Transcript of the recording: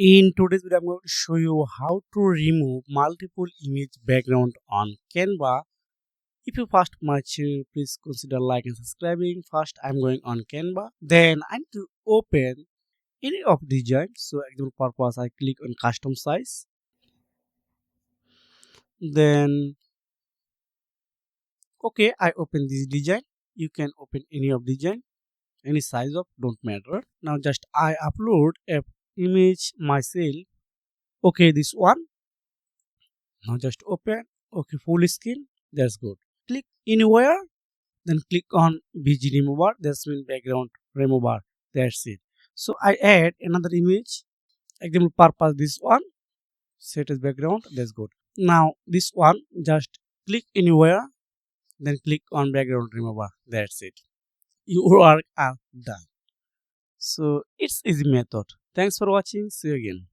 In today's video, I'm going to show you how to remove multiple image background on Canva. If you first my channel, please consider like and subscribing. First, I'm going on Canva. Then I need to open any of the design. So, example purpose, I click on custom size. Then, okay, I open this design. You can open any of design, any size of don't matter. Now, just I upload a image myself. Okay, this one. Now just open. Okay, full screen. That's good. Click anywhere. Then click on BG remover. That's mean background remover. That's it. So I add another image. Example purpose this one. Set as background. That's good. Now this one just click anywhere. Then click on background remover. That's it. Your work are done. So it's easy method. Thanks for watching. See you again.